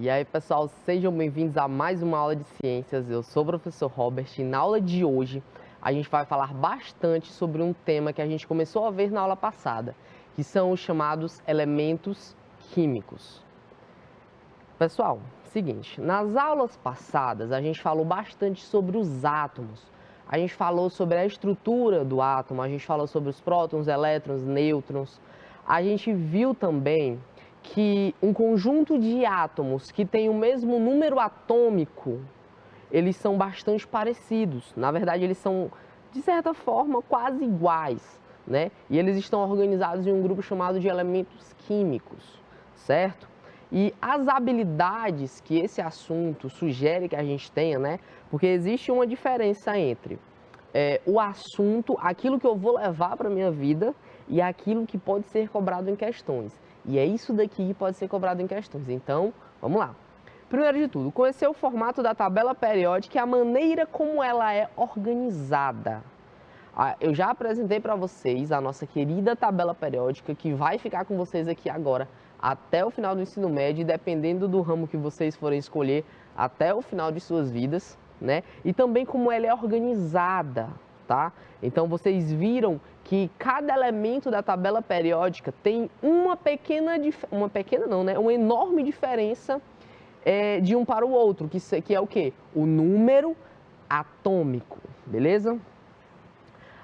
E aí, pessoal, sejam bem-vindos a mais uma aula de ciências. Eu sou o professor Robert e na aula de hoje a gente vai falar bastante sobre um tema que a gente começou a ver na aula passada, que são os chamados elementos químicos. Pessoal, seguinte, nas aulas passadas a gente falou bastante sobre os átomos. A gente falou sobre a estrutura do átomo, a gente falou sobre os prótons, elétrons, nêutrons. A gente viu também que um conjunto de átomos que tem o mesmo número atômico, eles são bastante parecidos. Na verdade, eles são, de certa forma, quase iguais, né? E eles estão organizados em um grupo chamado de elementos químicos, certo? E as habilidades que esse assunto sugere que a gente tenha, né? Porque existe uma diferença entre o assunto, aquilo que eu vou levar para a minha vida e aquilo que pode ser cobrado em questões. E é isso daqui que pode ser cobrado em questões. Então, vamos lá. Primeiro de tudo, conhecer o formato da tabela periódica e a maneira como ela é organizada. Eu já apresentei para vocês a nossa querida tabela periódica, que vai ficar com vocês aqui agora até o final do ensino médio, dependendo do ramo que vocês forem escolher, até o final de suas vidas, né? E também como ela é organizada, tá? Então, vocês viram que cada elemento da tabela periódica tem uma enorme diferença de um para o outro, que é o quê? O número atômico, beleza?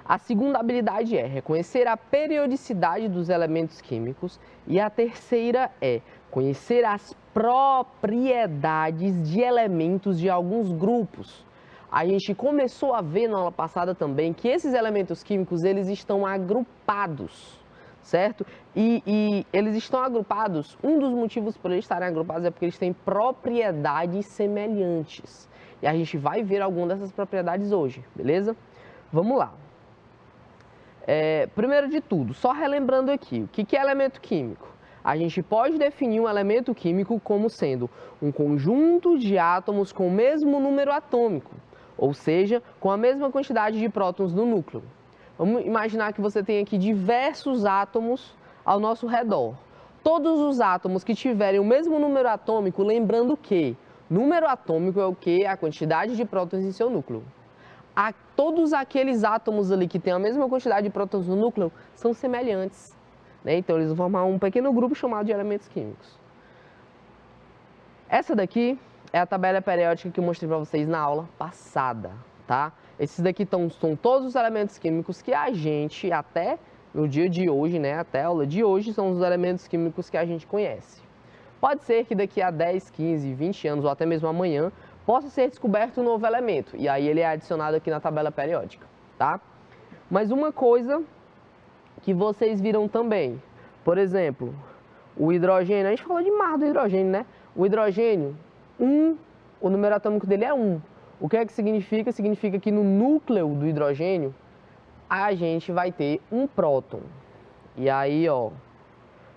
A segunda habilidade é reconhecer a periodicidade dos elementos químicos e a terceira é conhecer as propriedades de elementos de alguns grupos. A gente começou a ver na aula passada também que esses elementos químicos, eles estão agrupados, certo? E eles estão agrupados, um dos motivos por eles estarem agrupados é porque eles têm propriedades semelhantes. E a gente vai ver algumas dessas propriedades hoje, beleza? Vamos lá. Primeiro de tudo, só relembrando aqui, o que é elemento químico? A gente pode definir um elemento químico como sendo um conjunto de átomos com o mesmo número atômico, ou seja, com a mesma quantidade de prótons no núcleo. Vamos imaginar que você tem aqui diversos átomos ao nosso redor. Todos os átomos que tiverem o mesmo número atômico, lembrando que número atômico é o que? A quantidade de prótons em seu núcleo. Todos aqueles átomos ali que têm a mesma quantidade de prótons no núcleo são semelhantes, né? Então, eles vão formar um pequeno grupo chamado de elementos químicos. Essa daqui é a tabela periódica que eu mostrei para vocês na aula passada, tá? Esses daqui são todos os elementos químicos que a gente, até no dia de hoje, né? Até a aula de hoje, são os elementos químicos que a gente conhece. Pode ser que daqui a 10, 15, 20 anos, ou até mesmo amanhã, possa ser descoberto um novo elemento, e aí ele é adicionado aqui na tabela periódica, tá? Mas uma coisa que vocês viram também, por exemplo, o hidrogênio, a gente falou demais do hidrogênio, né? O hidrogênio, o número atômico dele é 1. O que é que significa? Significa que no núcleo do hidrogênio, a gente vai ter um próton. E aí, ó,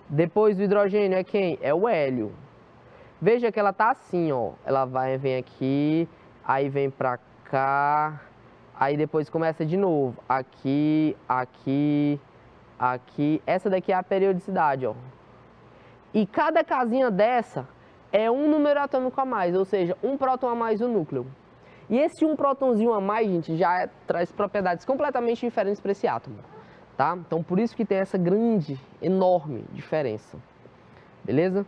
depois do hidrogênio é quem? É o hélio. Veja que ela tá assim, ó, ela vem aqui, aí vem pra cá, aí depois começa de novo, aqui, aqui, aqui, essa daqui é a periodicidade, ó. E cada casinha dessa é um número atômico a mais, ou seja, um próton a mais no núcleo. E esse um prótonzinho a mais, gente, já traz propriedades completamente diferentes para esse átomo, tá? Então, por isso que tem essa grande, enorme diferença, beleza?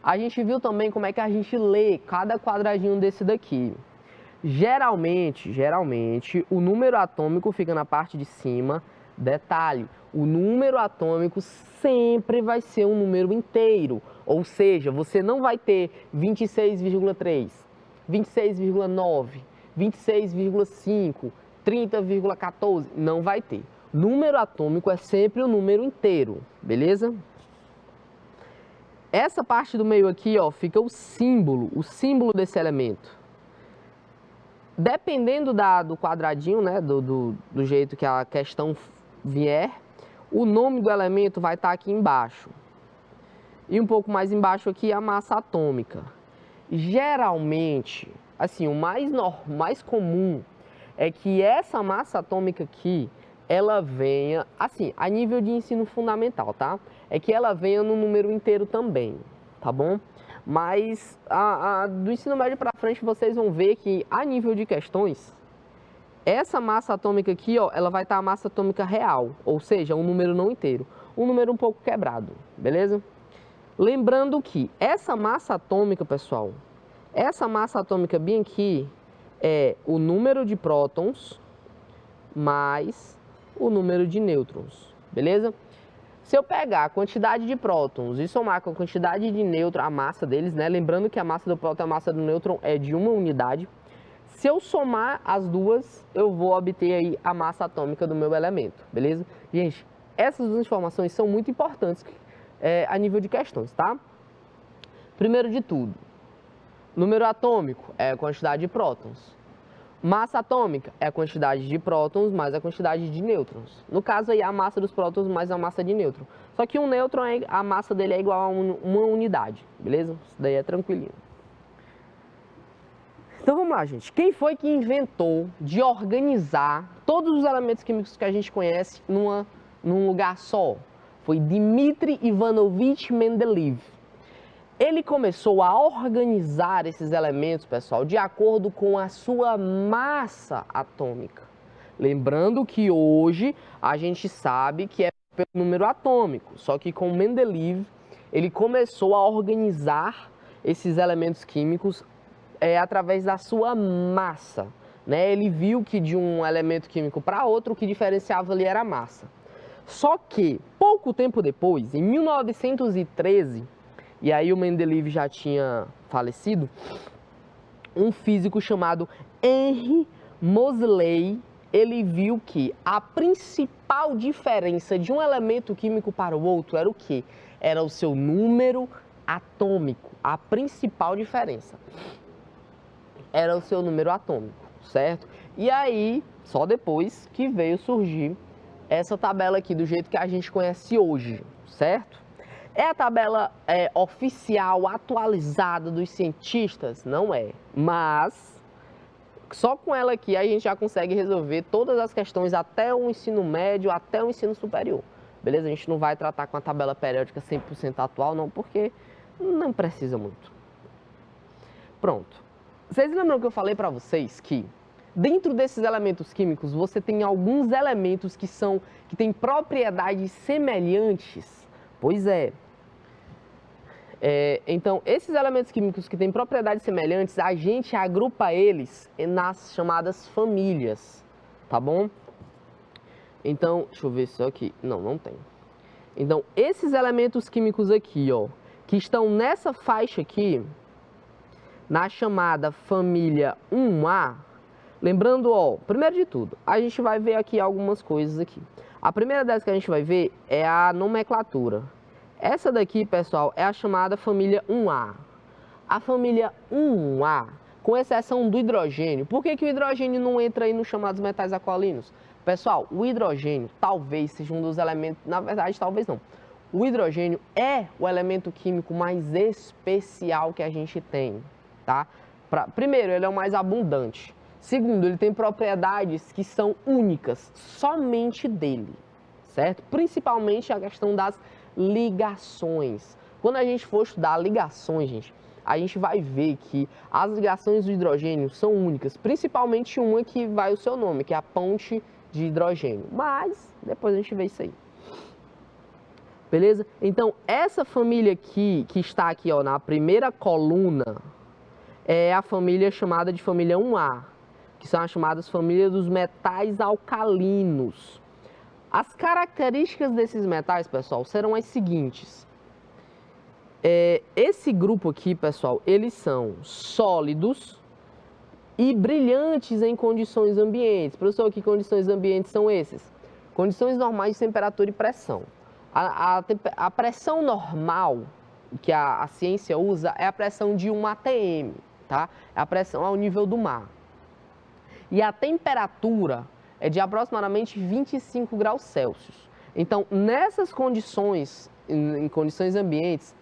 A gente viu também como é que a gente lê cada quadradinho desse daqui. Geralmente, o número atômico fica na parte de cima. Detalhe, o número atômico sempre vai ser um número inteiro. Ou seja, você não vai ter 26,3, 26,9, 26,5, 30,14. Não vai ter. Número atômico é sempre um número inteiro, beleza? Essa parte do meio aqui, ó, fica o símbolo desse elemento. Dependendo do quadradinho, né, do jeito que a questão vier, o nome do elemento vai estar aqui embaixo. E um pouco mais embaixo aqui a massa atômica. Geralmente, assim, o mais comum é que essa massa atômica aqui, ela venha, assim, a nível de ensino fundamental, tá? É que ela venha no número inteiro também, tá bom? Mas do ensino médio para frente vocês vão ver que a nível de questões, essa massa atômica aqui, ó, ela vai estar a massa atômica real, ou seja, um número não inteiro, um número um pouco quebrado, beleza? Lembrando que essa massa atômica, pessoal, essa massa atômica bem aqui é o número de prótons mais o número de nêutrons, beleza? Se eu pegar a quantidade de prótons e somar com a quantidade de nêutrons, a massa deles, né? Lembrando que a massa do próton e a massa do nêutron é de uma unidade. Se eu somar as duas, eu vou obter aí a massa atômica do meu elemento, beleza? Gente, essas duas informações são muito importantes a nível de questões, tá? Primeiro de tudo, número atômico é a quantidade de prótons. Massa atômica é a quantidade de prótons mais a quantidade de nêutrons. No caso aí, a massa dos prótons mais a massa de nêutron. Só que um nêutron, a massa dele é igual a uma unidade, beleza? Isso daí é tranquilinho. Então vamos lá, gente. Quem foi que inventou de organizar todos os elementos químicos que a gente conhece num lugar só? Foi Dmitri Ivanovich Mendeleev. Ele começou a organizar esses elementos, pessoal, de acordo com a sua massa atômica. Lembrando que hoje a gente sabe que é pelo número atômico, só que com Mendeleev ele começou a organizar esses elementos químicos através da sua massa, né? Ele viu que de um elemento químico para outro, o que diferenciava ali era a massa. Só que, pouco tempo depois, em 1913, e aí o Mendeleev já tinha falecido, um físico chamado Henry Moseley, ele viu que a principal diferença de um elemento químico para o outro era o quê? Era o seu número atômico. A principal diferença era o seu número atômico, certo? E aí, só depois que veio surgir essa tabela aqui do jeito que a gente conhece hoje, certo? É a tabela oficial, atualizada dos cientistas? Não é, mas só com ela aqui a gente já consegue resolver todas as questões até o ensino médio, até o ensino superior, beleza? A gente não vai tratar com a tabela periódica 100% atual, não, porque não precisa muito. Pronto. Vocês lembram que eu falei para vocês que dentro desses elementos químicos você tem alguns elementos que têm propriedades semelhantes? Pois é. Então, esses elementos químicos que têm propriedades semelhantes, a gente agrupa eles nas chamadas famílias, tá bom? Então, deixa eu ver se aqui... Não tem. Então, esses elementos químicos aqui, ó, que estão nessa faixa aqui, na chamada família 1A, lembrando, ó, primeiro de tudo, a gente vai ver aqui algumas coisas aqui. A primeira delas que a gente vai ver é a nomenclatura. Essa daqui, pessoal, é a chamada família 1A. A família 1A, com exceção do hidrogênio. Por que o hidrogênio não entra aí nos chamados metais alcalinos? Pessoal, o hidrogênio talvez seja um dos elementos... Na verdade, talvez não. O hidrogênio é o elemento químico mais especial que a gente tem, tá? Primeiro, ele é o mais abundante. Segundo, ele tem propriedades que são únicas, somente dele, certo? Principalmente a questão das ligações. Quando a gente for estudar ligações, gente, a gente vai ver que as ligações do hidrogênio são únicas, principalmente uma que vai o seu nome, que é a ponte de hidrogênio. Mas depois a gente vê isso aí. Beleza? Então, essa família aqui, que está aqui, ó, na primeira coluna, é a família chamada de família 1A, que são as chamadas famílias dos metais alcalinos. As características desses metais, pessoal, serão as seguintes. Esse grupo aqui, pessoal, eles são sólidos e brilhantes em condições ambientes. Professor, que condições ambientes são esses? Condições normais de temperatura e pressão. A pressão normal que a ciência usa é a pressão de 1 atm, tá? É a pressão ao nível do mar. E a temperatura é de aproximadamente 25 graus Celsius. Então, nessas condições, em condições ambientes,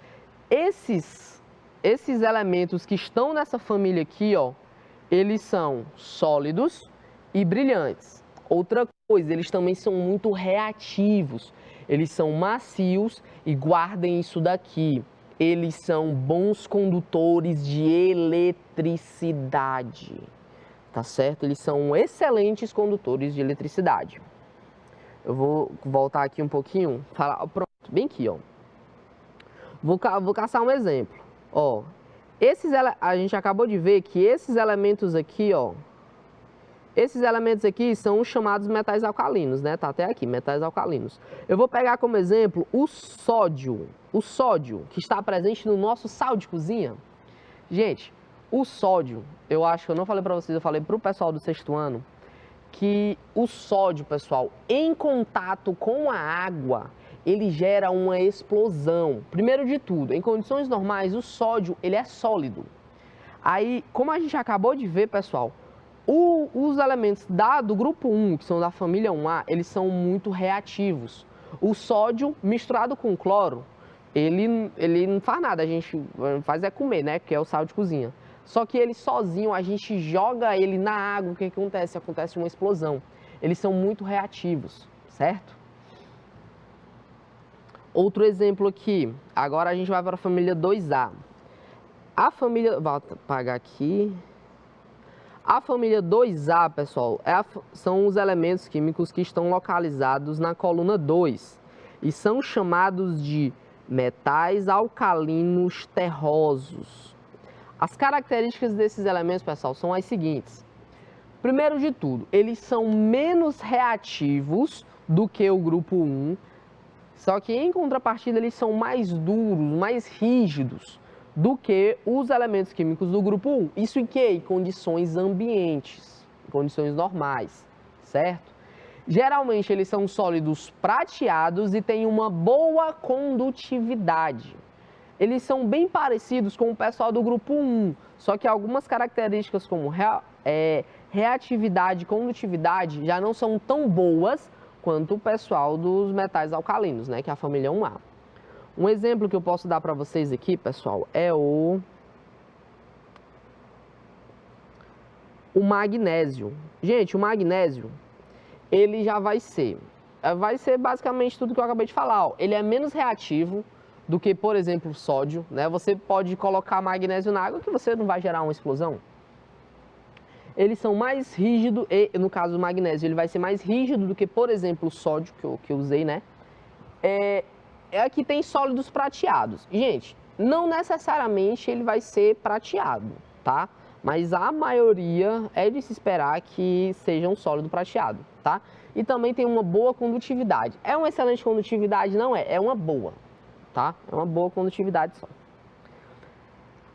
esses elementos que estão nessa família aqui, ó, eles são sólidos e brilhantes. Outra coisa, eles também são muito reativos. Eles são macios e guardem isso daqui. eles são bons condutores de eletricidade, tá certo? Eles são excelentes condutores de eletricidade. Eu vou voltar aqui um pouquinho, falar, pronto, bem aqui, ó. Vou caçar um exemplo, ó. A gente acabou de ver que esses elementos aqui, ó, esses elementos aqui são os chamados metais alcalinos, né? Tá até aqui, metais alcalinos. Eu vou pegar como exemplo o sódio que está presente no nosso sal de cozinha. Gente, o sódio, eu acho que eu não falei para vocês, eu falei para o pessoal do sexto ano, que o sódio, pessoal, em contato com a água, ele gera uma explosão. Primeiro de tudo, em condições normais, o sódio, ele é sólido. Aí, como a gente acabou de ver, pessoal, os elementos do grupo 1, que são da família 1A, eles são muito reativos. O sódio misturado com cloro, ele não faz nada, a gente faz é comer, né, que é o sal de cozinha. Só que ele sozinho, a gente joga ele na água, o que acontece? Acontece uma explosão. Eles são muito reativos, certo? Outro exemplo aqui, agora a gente vai para a família 2A. A família, vou apagar aqui. A família 2A, pessoal, são os elementos químicos que estão localizados na coluna 2 e são chamados de metais alcalinos terrosos. As características desses elementos, pessoal, são as seguintes. Primeiro de tudo, eles são menos reativos do que o grupo 1, só que em contrapartida eles são mais duros, mais rígidos do que os elementos químicos do grupo 1. Isso em quê? Em condições ambientes, em condições normais, certo? Geralmente eles são sólidos prateados e têm uma boa condutividade. Eles são bem parecidos com o pessoal do grupo 1, só que algumas características como reatividade e condutividade já não são tão boas quanto o pessoal dos metais alcalinos, né, que é a família 1A. Um exemplo que eu posso dar para vocês aqui, pessoal, é o magnésio. Gente, o magnésio, ele já vai ser basicamente tudo que eu acabei de falar. Ó. Ele é menos reativo do que, por exemplo, o sódio, né? Você pode colocar magnésio na água que você não vai gerar uma explosão. Eles são mais rígidos, e no caso do magnésio, ele vai ser mais rígido do que, por exemplo, o sódio, que eu usei, né? Aqui tem sólidos prateados. Gente, não necessariamente ele vai ser prateado, tá? Mas a maioria é de se esperar que seja um sólido prateado, tá? E também tem uma boa condutividade. É uma excelente condutividade? Não é, é uma boa, tá? É uma boa condutividade só.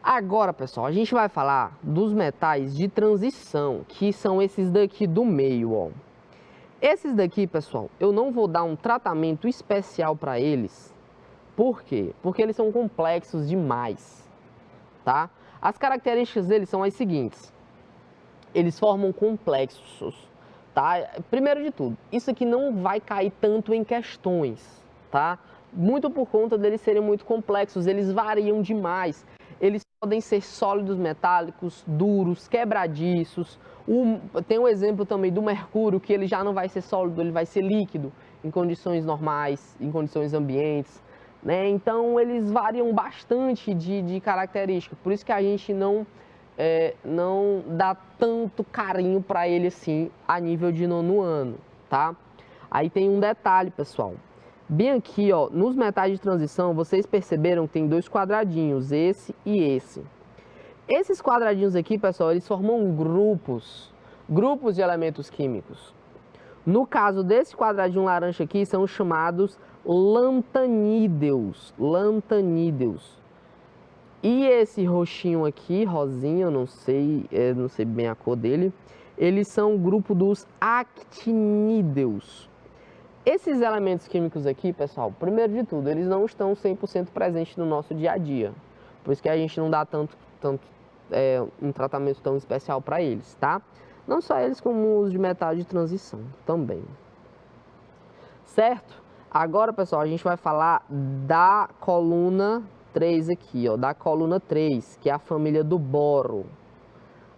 Agora, pessoal, a gente vai falar dos metais de transição, que são esses daqui do meio, ó. Esses daqui, pessoal, eu não vou dar um tratamento especial para eles. Por quê? Porque eles são complexos demais, tá? As características deles são as seguintes. Eles formam complexos, tá? Primeiro de tudo, isso aqui não vai cair tanto em questões, tá? Muito por conta deles serem muito complexos, eles variam demais. Eles podem ser sólidos metálicos, duros, quebradiços. Tem um exemplo também do mercúrio, que ele já não vai ser sólido, ele vai ser líquido em condições normais, em condições ambientes, né? Então, eles variam bastante de característica. Por isso que a gente não dá tanto carinho para ele assim, a nível de nono ano, tá? Aí tem um detalhe, pessoal. Bem aqui, ó, nos metais de transição, vocês perceberam que tem dois quadradinhos, esse e esse. Esses quadradinhos aqui, pessoal, eles formam grupos de elementos químicos. No caso desse quadradinho laranja aqui, são chamados lantanídeos. E esse roxinho aqui, rosinha, eu não sei bem a cor dele, eles são o grupo dos actinídeos. Esses elementos químicos aqui, pessoal, primeiro de tudo, eles não estão 100% presentes no nosso dia a dia. Por isso que a gente não dá um tratamento tão especial para eles, tá? Não só eles, como os de metal de transição também. Certo? Agora, pessoal, a gente vai falar da coluna 3 aqui, ó, da coluna 3, que é a família do boro.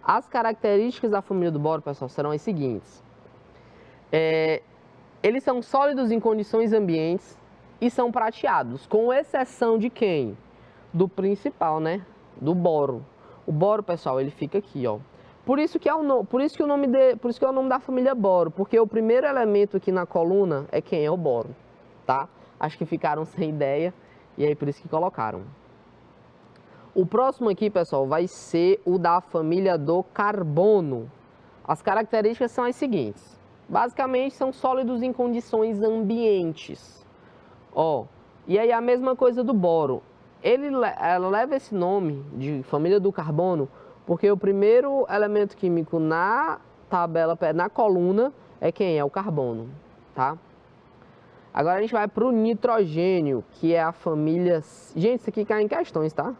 As características da família do boro, pessoal, serão as seguintes. Eles são sólidos em condições ambientes e são prateados, com exceção de quem? do principal, né? Do boro. O boro, pessoal, ele fica aqui, ó. Por isso que é o nome da família boro, porque o primeiro elemento aqui na coluna é quem é o boro, tá? Acho que ficaram sem ideia e aí por isso que colocaram. O próximo aqui, pessoal, vai ser o da família do carbono. As características são as seguintes. Basicamente, são sólidos em condições ambientes. Ó, e aí a mesma coisa do boro. Ela leva esse nome de família do carbono porque o primeiro elemento químico na tabela, na coluna, é quem? É o carbono, tá? Agora a gente vai para o nitrogênio, que é a família... Gente, isso aqui cai em questões, tá?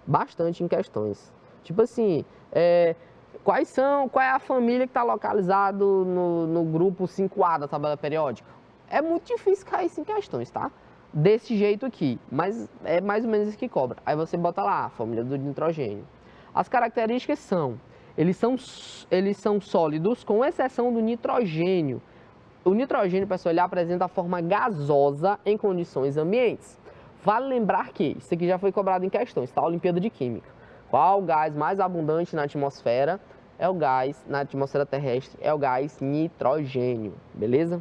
Bastante em questões. Tipo assim, qual é a família que está localizada no grupo 5A da tabela periódica? É muito difícil cair isso em questões, tá? Desse jeito aqui, mas é mais ou menos isso que cobra. Aí você bota lá, a família do nitrogênio. As características são, eles são sólidos, com exceção do nitrogênio. O nitrogênio, pessoal, ele apresenta a forma gasosa em condições ambientes. Vale lembrar que isso aqui já foi cobrado em questões, tá? Olimpíada de Química. Qual o gás mais abundante na atmosfera? É o gás, na atmosfera terrestre, é o gás nitrogênio, beleza?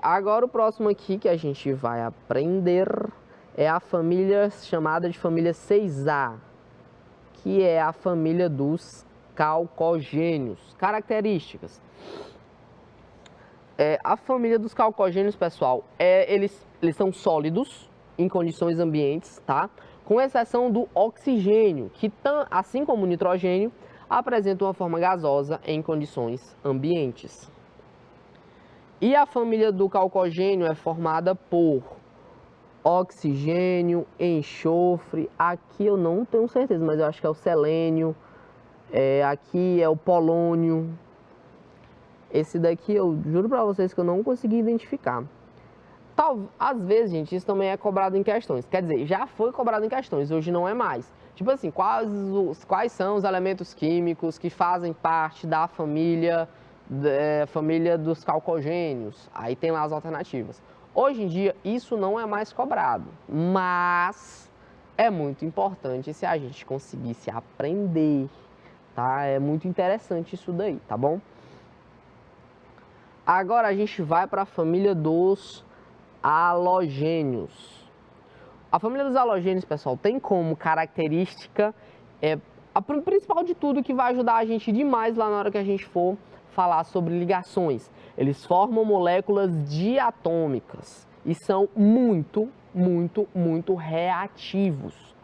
Agora o próximo aqui que a gente vai aprender é a família chamada de família 6A, que é a família dos calcogênios. Características. A família dos calcogênios, pessoal, eles são sólidos em condições ambientes, tá? Com exceção do oxigênio, que assim como o nitrogênio, apresenta uma forma gasosa em condições ambientes. E a família do calcogênio é formada por oxigênio, enxofre, aqui eu não tenho certeza, mas eu acho que é o selênio, aqui é o polônio. Esse daqui eu juro pra vocês que eu não consegui identificar. Às vezes, gente, isso também é cobrado em questões. Quer dizer, já foi cobrado em questões, hoje não é mais. Tipo assim, quais são os elementos químicos que fazem parte da família dos calcogênios? Aí tem lá as alternativas. Hoje em dia, isso não é mais cobrado, mas é muito importante se a gente conseguisse aprender, tá? É muito interessante isso daí, tá bom? Agora a gente vai para a família dos halogênios. A família dos halogênios, pessoal, tem como característica a principal de tudo que vai ajudar a gente demais lá na hora que a gente for falar sobre ligações. Eles formam moléculas diatômicas e são muito, muito, muito reativos.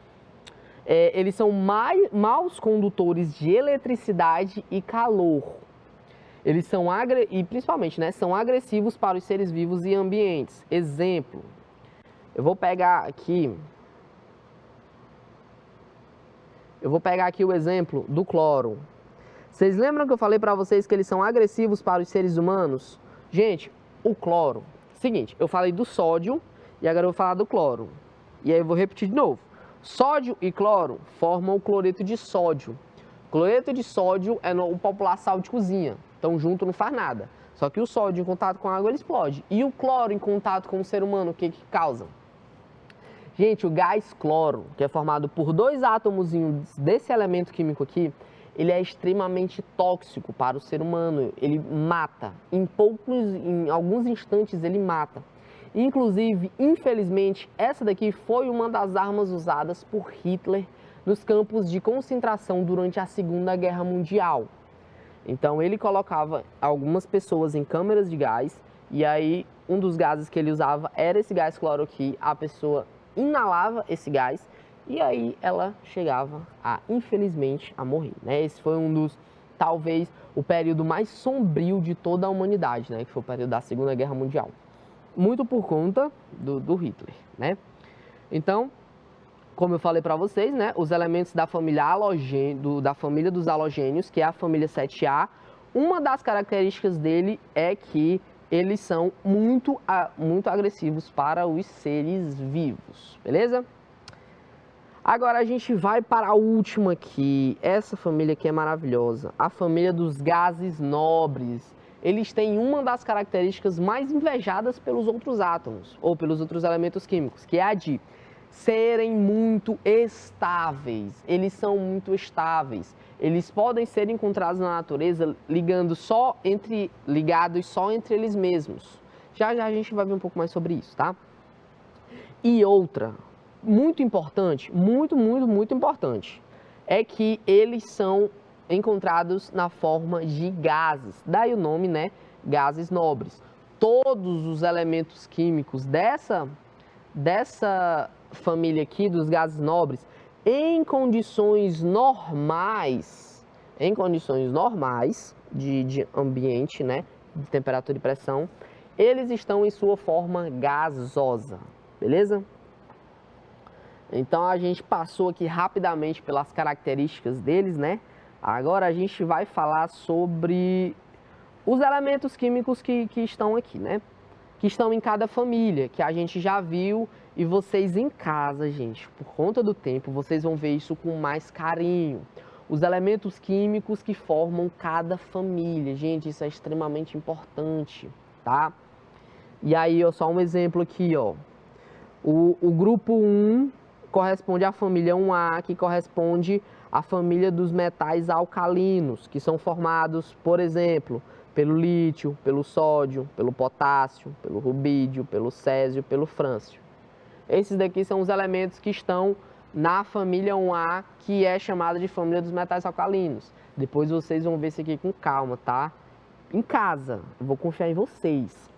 Eles são maus condutores de eletricidade e calor. Eles são, principalmente, né, são agressivos para os seres vivos e ambientes. Exemplo, eu vou pegar aqui o exemplo do cloro. Vocês lembram que eu falei para vocês que eles são agressivos para os seres humanos? Gente, o cloro, seguinte, eu falei do sódio e agora eu vou falar do cloro. E aí eu vou repetir de novo. Sódio e cloro formam o cloreto de sódio. Cloreto de sódio é o popular sal de cozinha. Então junto não faz nada. Só que o sódio em contato com a água ele explode. E o cloro em contato com o ser humano, o que causa? Gente, o gás cloro, que é formado por 2 átomos desse elemento químico aqui, ele é extremamente tóxico para o ser humano. Ele mata. Em alguns instantes ele mata. Inclusive, infelizmente, essa daqui foi uma das armas usadas por Hitler nos campos de concentração durante a Segunda Guerra Mundial. Então ele colocava algumas pessoas em câmeras de gás e aí um dos gases que ele usava era esse gás cloro aqui. A pessoa inalava esse gás e aí ela chegava infelizmente, a morrer, né? Esse foi talvez, o período mais sombrio de toda a humanidade, né? Que foi o período da Segunda Guerra Mundial. Muito por conta do Hitler, né? Então, como eu falei para vocês, né, os elementos da família dos halogênios, que é a família 7A, uma das características dele é que eles são muito agressivos para os seres vivos, beleza? Agora a gente vai para a última aqui, essa família aqui é maravilhosa, a família dos gases nobres. Eles têm uma das características mais invejadas pelos outros átomos, ou pelos outros elementos químicos, que é a de serem muito estáveis. Eles são muito estáveis. Eles podem ser encontrados na natureza ligados só entre eles mesmos. Já já a gente vai ver um pouco mais sobre isso, tá? E outra, muito importante, muito importante, é que eles são encontrados na forma de gases. Daí o nome, né? Gases nobres. Todos os elementos químicos dessa família aqui, dos gases nobres, em condições normais de ambiente, né? De temperatura e pressão, eles estão em sua forma gasosa, beleza? Então a gente passou aqui rapidamente pelas características deles, né? Agora a gente vai falar sobre os elementos químicos que estão aqui, né? Que estão em cada família, que a gente já viu, e vocês em casa, gente, por conta do tempo, vocês vão ver isso com mais carinho. Os elementos químicos que formam cada família, gente, isso é extremamente importante, tá? E aí, ó, só um exemplo aqui, ó. O grupo 1 corresponde à família 1A, que corresponde à família dos metais alcalinos, que são formados, por exemplo, pelo lítio, pelo sódio, pelo potássio, pelo rubídio, pelo césio, pelo frâncio. Esses daqui são os elementos que estão na família 1A, que é chamada de família dos metais alcalinos. Depois vocês vão ver isso aqui com calma, tá? Em casa, eu vou confiar em vocês.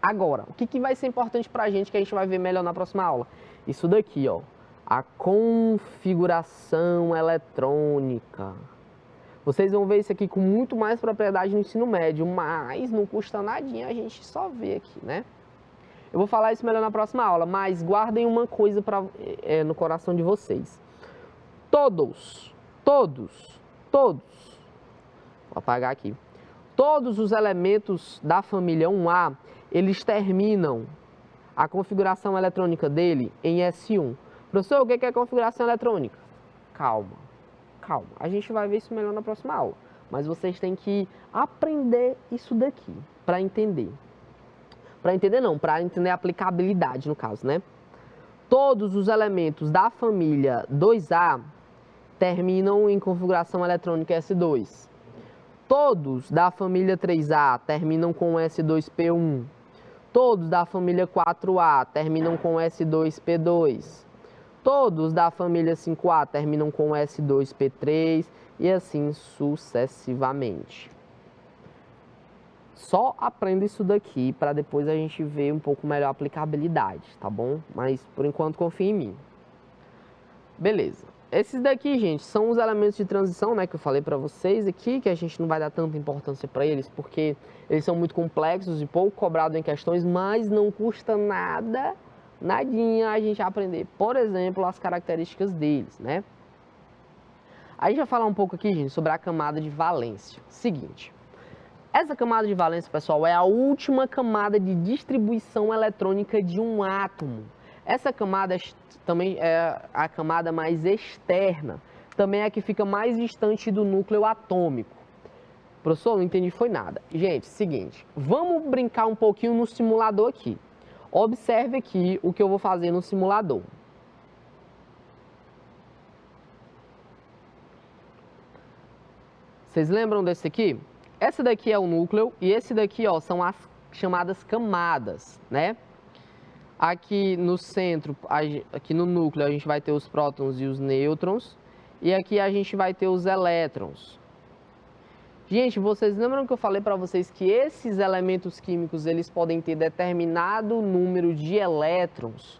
Agora, o que vai ser importante pra gente, que a gente vai ver melhor na próxima aula? Isso daqui, ó. A configuração eletrônica. Vocês vão ver isso aqui com muito mais propriedade no ensino médio, mas não custa nadinha a gente só ver aqui, né? Eu vou falar isso melhor na próxima aula, mas guardem uma coisa no coração de vocês. Todos, vou apagar aqui. Todos os elementos da família 1A, eles terminam a configuração eletrônica dele em S1. Professor, o que é a configuração eletrônica? Calma. A gente vai ver isso melhor na próxima aula. Mas vocês têm que aprender isso daqui para entender. Para entender a aplicabilidade no caso, né? Todos os elementos da família 2A terminam em configuração eletrônica S2. Todos da família 3A terminam com S2P1. Todos da família 4A terminam com S2P2. Todos da família 5A terminam com S2P3 e assim sucessivamente. Só aprenda isso daqui para depois a gente ver um pouco melhor a aplicabilidade, tá bom? Mas por enquanto confia em mim. Beleza. Esses daqui, gente, são os elementos de transição, né, que eu falei para vocês aqui, que a gente não vai dar tanta importância para eles, porque eles são muito complexos e pouco cobrados em questões, mas não custa nadinha a gente aprender, por exemplo, as características deles, né? A gente vai falar um pouco aqui, gente, sobre a camada de valência. Seguinte, essa camada de valência, pessoal, é a última camada de distribuição eletrônica de um átomo. Essa camada também é a camada mais externa, também é a que fica mais distante do núcleo atômico. Professor, não entendi foi nada. Gente, seguinte, vamos brincar um pouquinho no simulador aqui. Observe aqui o que eu vou fazer no simulador. Vocês lembram desse aqui? Essa daqui é o núcleo e esse daqui, ó, são as chamadas camadas, né? Aqui no centro, aqui no núcleo, a gente vai ter os prótons e os nêutrons. E aqui a gente vai ter os elétrons. Gente, vocês lembram que eu falei para vocês que esses elementos químicos, eles podem ter determinado número de elétrons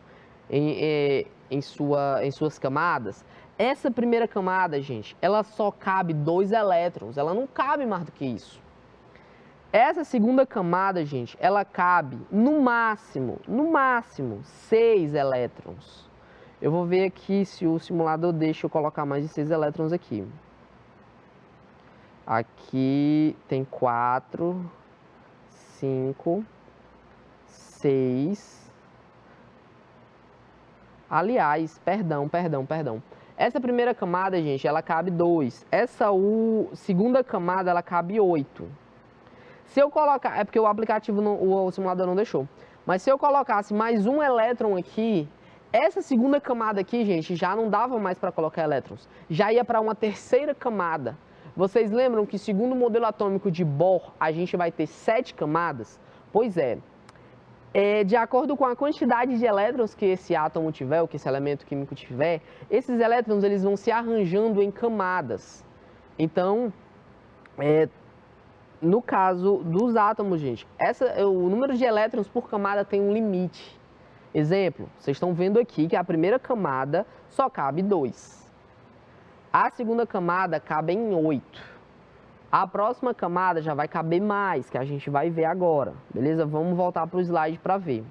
em suas camadas? Essa primeira camada, gente, ela só cabe 2 elétrons, ela não cabe mais do que isso. Essa segunda camada, gente, ela cabe no máximo 6 elétrons. Eu vou ver aqui se o simulador deixa eu colocar mais de 6 elétrons aqui. Aqui tem 4, 5, 6. Aliás, perdão. Essa primeira camada, gente, ela cabe 2. Essa segunda camada, ela cabe 8. Se eu colocar, é porque o aplicativo, o simulador não deixou. Mas se eu colocasse mais um elétron aqui, Essa segunda camada aqui, gente, já não dava mais para colocar elétrons. Já ia para uma terceira camada. Vocês lembram que segundo o modelo atômico de Bohr, a gente vai ter 7 camadas? Pois é. De acordo com a quantidade de elétrons que esse átomo tiver, ou que esse elemento químico tiver, esses elétrons eles vão se arranjando em camadas. Então, no caso dos átomos, gente, o número de elétrons por camada tem um limite. Exemplo, vocês estão vendo aqui que a primeira camada só cabe 2. A segunda camada cabe em 8. A próxima camada já vai caber mais, que a gente vai ver agora. Beleza? Vamos voltar para o slide para ver.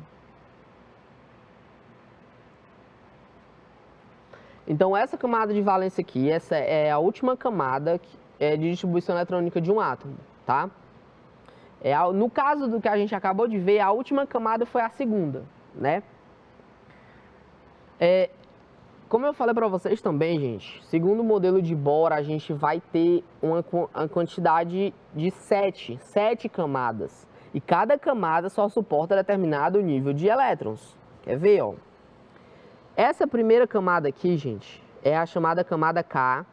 Então, essa camada de valência aqui, essa é a última camada de distribuição eletrônica de um átomo, tá? No caso do que a gente acabou de ver, a última camada foi a segunda, né? Como eu falei para vocês também, gente, segundo o modelo de Bohr, a gente vai ter uma quantidade de 7 camadas. E cada camada só suporta determinado nível de elétrons. Quer ver, ó? Essa primeira camada aqui, gente, é a chamada camada K,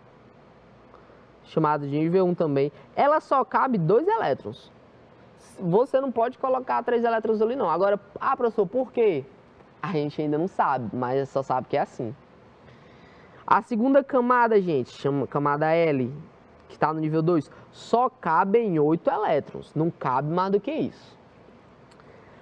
chamada de nível 1 também. Ela só cabe 2 elétrons. Você não pode colocar 3 elétrons ali, não. Agora, professor, por quê? A gente ainda não sabe, mas só sabe que é assim. A segunda camada, gente, chama camada L, que está no nível 2, só cabem 8 elétrons, não cabe mais do que isso.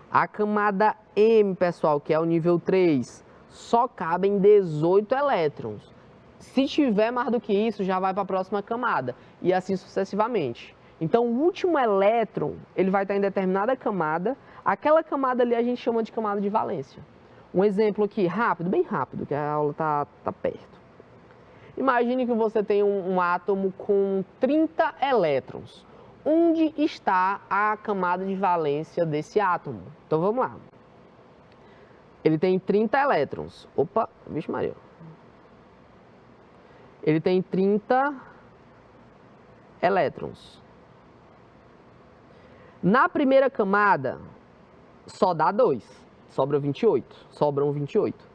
A camada M, pessoal, que é o nível 3, só cabem 18 elétrons. Se tiver mais do que isso, já vai para a próxima camada, e assim sucessivamente. Então, o último elétron, ele vai estar em determinada camada, aquela camada ali a gente chama de camada de valência. Um exemplo aqui, rápido, bem rápido, que a aula tá perto. Imagine que você tem um átomo com 30 elétrons. Onde está a camada de valência desse átomo? Então vamos lá. Ele tem 30 elétrons. Opa, vixe Maria. Ele tem 30 elétrons. Na primeira camada, só dá 2. Sobram 28.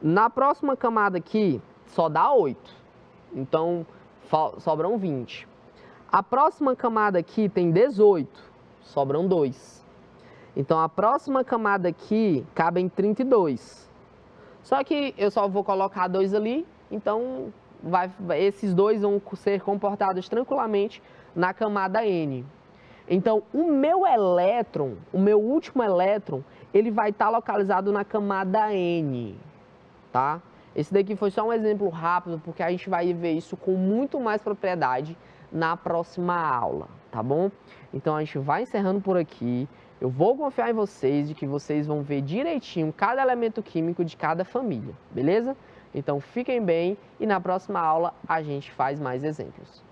Na próxima camada aqui, só dá 8. Então, sobram 20. A próxima camada aqui tem 18. Sobram 2. Então, a próxima camada aqui cabem 32. Só que eu só vou colocar 2 ali. Então, esses 2 vão ser comportados tranquilamente na camada N. Então, o meu último elétron, ele vai estar localizado na camada N, tá? Esse daqui foi só um exemplo rápido, porque a gente vai ver isso com muito mais propriedade na próxima aula, tá bom? Então, a gente vai encerrando por aqui. Eu vou confiar em vocês, de que vocês vão ver direitinho cada elemento químico de cada família, beleza? Então, fiquem bem e na próxima aula a gente faz mais exemplos.